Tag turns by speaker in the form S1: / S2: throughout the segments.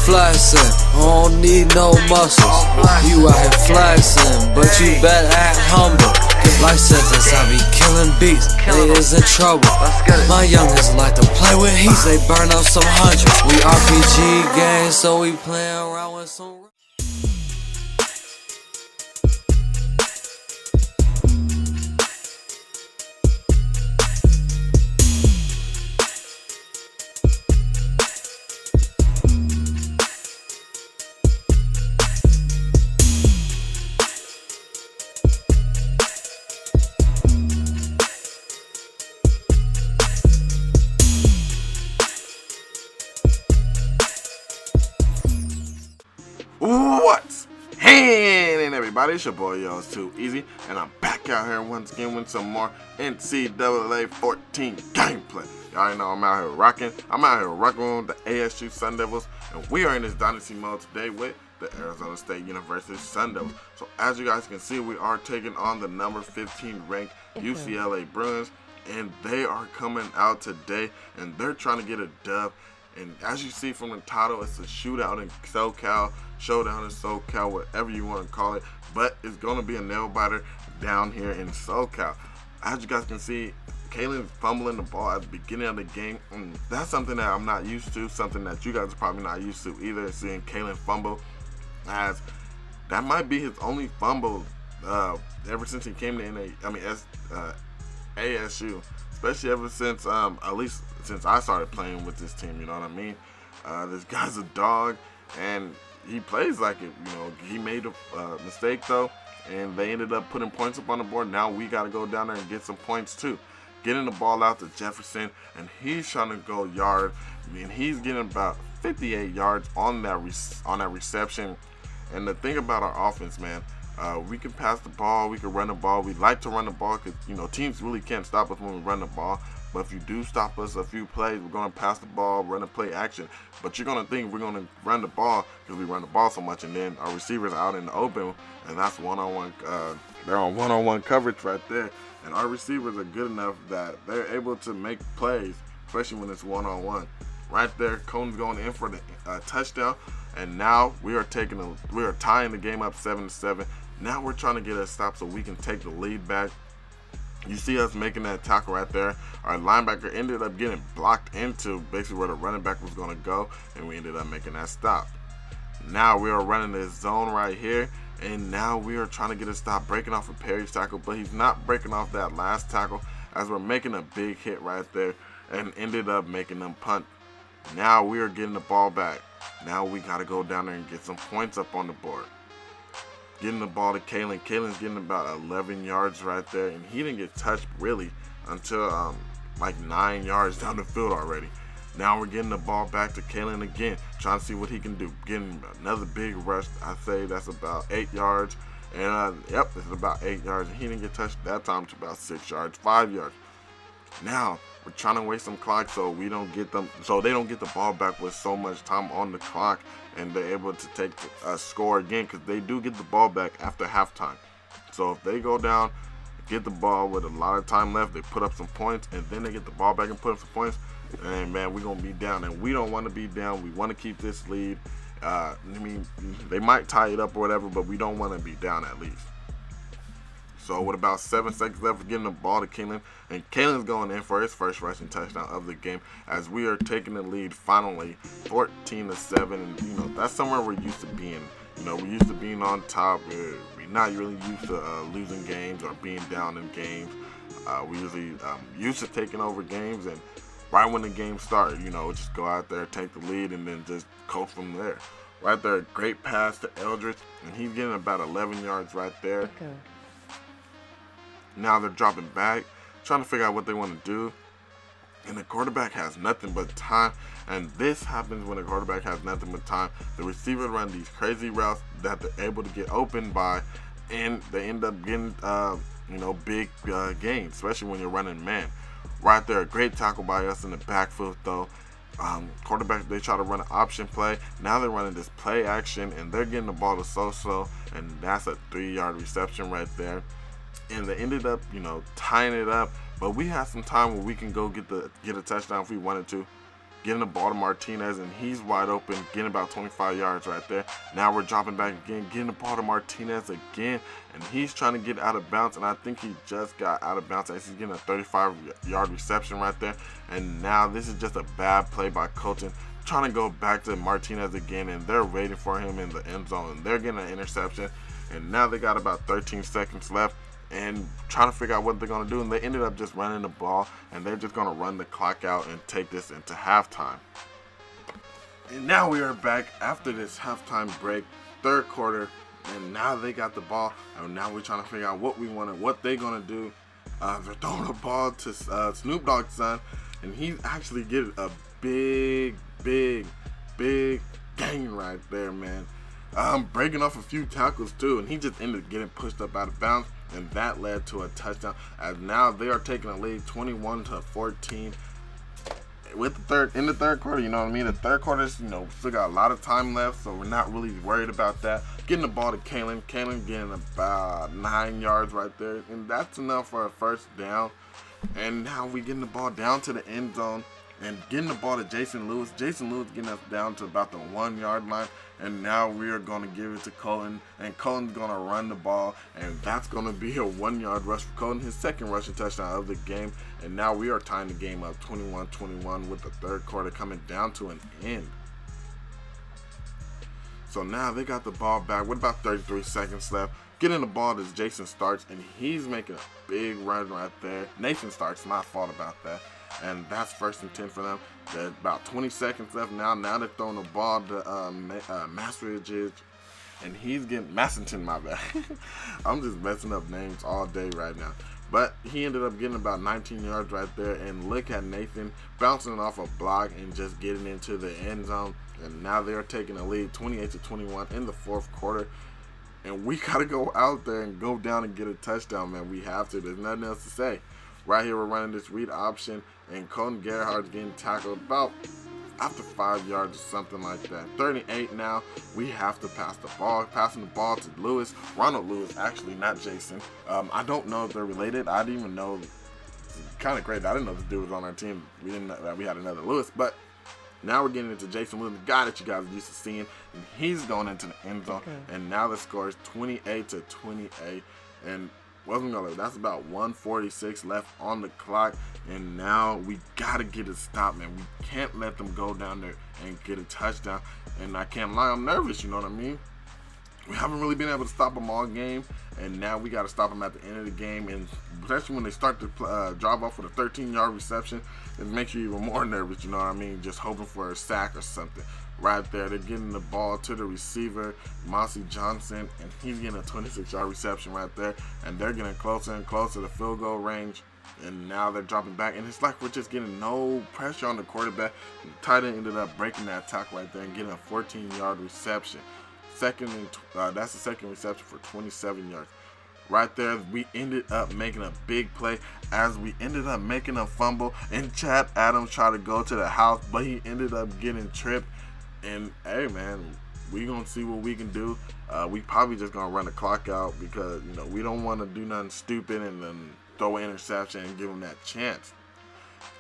S1: flexing, I don't need no muscles. You out here flexing, but you better act humble. Life sentence, I be killing beats, they is in trouble. My youngins like to play with heat, they burn up some hundreds. We RPG games, so we playing around with some.
S2: What's happening, everybody? It's your boy, yo, it's Too Easy, and I'm back out here once again with some more NCAA 14 gameplay. Y'all already know I'm out here rocking. I'm out here rocking with the ASU Sun Devils, and we are in this Dynasty mode today with the Arizona State University Sun Devils. So as you guys can see, we are taking on the number 15 ranked UCLA Bruins, and they are coming out today, and they're trying to get a dub. And as you see from the title, it's a shootout in SoCal, showdown in SoCal, whatever you want to call it. But it's going to be a nail biter down here in SoCal. As you guys can see, Kalen's fumbling the ball at the beginning of the game. And that's something that I'm not used to, something that you guys are probably not used to either, seeing Kalen fumble. As that might be his only fumble ever since he came to ASU. Especially ever since, at least since I started playing with this team, you know what I mean? This guy's a dog, and he plays like it. You know, he made a mistake, though, and they ended up putting points up on the board. Now we got to go down there and get some points, too. Getting the ball out to Jefferson, and he's trying to go yard. I mean, he's getting about 58 yards on that reception. And the thing about our offense, man, we can pass the ball, we can run the ball. We like to run the ball because, you know, teams really can't stop us when we run the ball. But if you do stop us a few plays, we're going to pass the ball, run a play action. But you're going to think we're going to run the ball because we run the ball so much. And then our receivers are out in the open, and that's one-on-one. They're on one-on-one coverage right there. And our receivers are good enough that they're able to make plays, especially when it's one-on-one. Right there, Cone's going in for the touchdown. And now we are tying the game up 7-7. Now we're trying to get a stop so we can take the lead back. You see us making that tackle right there. Our linebacker ended up getting blocked into basically where the running back was going to go, and we ended up making that stop. Now we are running this zone right here, and now we are trying to get a stop, breaking off a Perry's tackle, but he's not breaking off that last tackle as we're making a big hit right there and ended up making them punt. Now we are getting the ball back. Now we got to go down there and get some points up on the board. Getting the ball to Kalen. Kalen's getting about 11 yards right there, and he didn't get touched really until like 9 yards down the field already. Now we're getting the ball back to Kalen again, trying to see what he can do. Getting another big rush. I say that's about 8 yards. And yep, it's about 8 yards, and he didn't get touched that time to about 6 yards, 5 yards. Now we're trying to waste some clock so they don't get the ball back with so much time on the clock, and they're able to take a score again because they do get the ball back after halftime. So if they go down, get the ball with a lot of time left, they put up some points, and then they get the ball back and put up some points, and man, we're gonna be down, and we don't want to be down. We want to keep this lead. I mean, they might tie it up or whatever, but we don't want to be down at least. So with about 7 seconds left, we're getting the ball to Kalen, and Kalen's going in for his first rushing touchdown of the game as we are taking the lead finally, 14-7. And you know, that's somewhere we're used to being. You know, we're used to being on top. We're not really used to losing games or being down in games. We usually used to taking over games, and right when the game started, you know, just go out there, take the lead, and then just coach from there. Right there, great pass to Eldridge, and he's getting about 11 yards right there.
S3: Okay.
S2: Now they're dropping back, trying to figure out what they want to do. And the quarterback has nothing but time. And this happens when the quarterback has nothing but time. The receiver run these crazy routes that they're able to get open by, and they end up getting, big gains, especially when you're running man. Right there, a great tackle by us in the backfield, though. Quarterback, they try to run an option play. Now they're running this play action, and they're getting the ball to Soso, and that's a 3-yard reception right there. And they ended up, tying it up. But we had some time where we can go get a touchdown if we wanted to. getting the ball to Martinez, and he's wide open, getting about 25 yards right there. Now we're dropping back again, getting the ball to Martinez again, and he's trying to get out of bounds, and I think he just got out of bounds as he's getting a 35-yard reception right there. And now this is just a bad play by Colton, trying to go back to Martinez again, and they're waiting for him in the end zone, and they're getting an interception. And now they got about 13 seconds left and trying to figure out what they're going to do, and they ended up just running the ball, and they're just going to run the clock out and take this into halftime. And now we are back after this halftime break, third quarter, and now they got the ball, and now we're trying to figure out what we want and what they're going to do. They're throwing the ball to Snoop Dogg's son, and he's actually getting a big gain right there, man. Breaking off a few tackles too, and he just ended up getting pushed up out of bounds, and that led to a touchdown. As now they are taking a lead, 21-14. With in the third quarter, you know what I mean. The third quarter, still got a lot of time left, so we're not really worried about that. Getting the ball to Kalen getting about 9 yards right there, and that's enough for a first down. And now we getting the ball down to the end zone and getting the ball to Jason Lewis. Jason Lewis getting us down to about the 1 yard line. And now we are going to give it to Colton. And Colton's going to run the ball. And that's going to be a 1 yard rush for Colton. His second rushing touchdown of the game. And now we are tying the game up 21-21 with the third quarter coming down to an end. So now they got the ball back with about 33 seconds left. Getting the ball to Jason Starks. And he's making a big run right there. Nathan Starks, my fault about that. And that's 1st and 10 for them. There's about 20 seconds left now. Now they're throwing the ball to Massaridge, and he's getting Massington, my bad. I'm just messing up names all day right now. But he ended up getting about 19 yards right there. And look at Nathan bouncing off a block and just getting into the end zone. And now they're taking a lead 28-21 in the fourth quarter. And we got to go out there and go down and get a touchdown, man. We have to. There's nothing else to say. Right here, we're running this read option, and Colton Gerhardt's getting tackled about after 5 yards or something like that. 38 now. We have to pass the ball. Passing the ball to Lewis. Ronald Lewis, actually, not Jason. I don't know if they're related. I didn't even know. It's kind of crazy. I didn't know this dude was on our team. We didn't know that we had another Lewis, but now we're getting into Jason Lewis, the guy that you guys are used to seeing, and he's going into the end zone. Okay. And now the score is 28-28, and that's about 1:46 left on the clock, and now we gotta get a stop, man. We can't let them go down there and get a touchdown. And I can't lie, I'm nervous, you know what I mean? We haven't really been able to stop them all game, and now we got to stop them at the end of the game. And especially when they start to drive off with a 13-yard reception, it makes you even more nervous, you know what I mean? Just hoping for a sack or something. Right there, they're getting the ball to the receiver, Mossy Johnson, and he's getting a 26-yard reception right there. And they're getting closer and closer to field goal range. And now they're dropping back, and it's like we're just getting no pressure on the quarterback. And the tight end ended up breaking that tackle right there and getting a 14-yard reception. That's the second reception for 27 yards. Right there, we ended up making a big play as we ended up making a fumble, and Chad Adams tried to go to the house, but he ended up getting tripped. And hey, man, we gonna see what we can do. We probably just gonna run the clock out because we don't want to do nothing stupid and then throw an interception and give them that chance.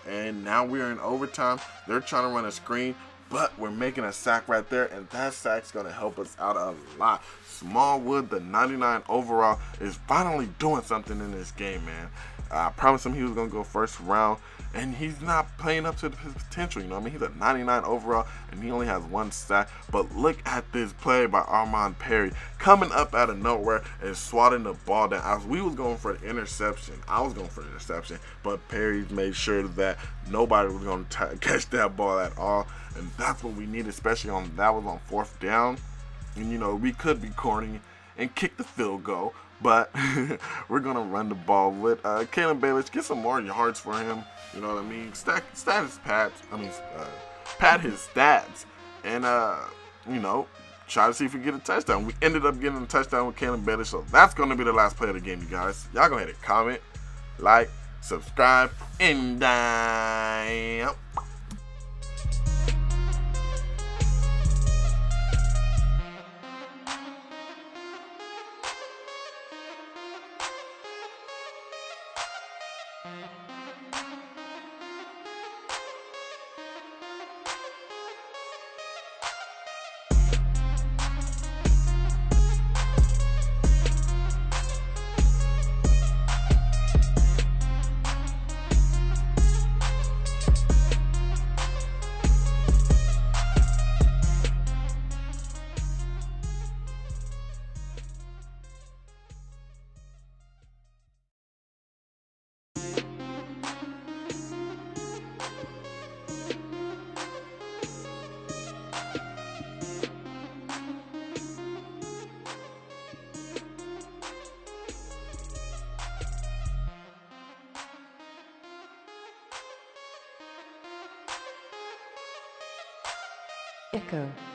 S2: And now we're in overtime. They're trying to run a screen, but we're making a sack right there, and that sack's going to help us out a lot. Smallwood, the 99 overall, is finally doing something in this game, man. I promised him he was going to go first round, and he's not playing up to his potential. He's a 99 overall, and he only has 1 sack. But look at this play by Armand Perry, coming up out of nowhere and swatting the ball down. As we was going for the interception, I was going for the interception, but Perry made sure that nobody was going to catch that ball at all. And that's what we need, especially that was on 4th down. And we could be corny and kick the field goal, but we're gonna run the ball with Kalen Baelish. Get some more yards for him. You know what I mean? Pad his stats, and try to see if we get a touchdown. We ended up getting a touchdown with Kalen Baelish, so that's gonna be the last play of the game, you guys. Y'all go ahead and comment, like, subscribe, and
S3: Echo.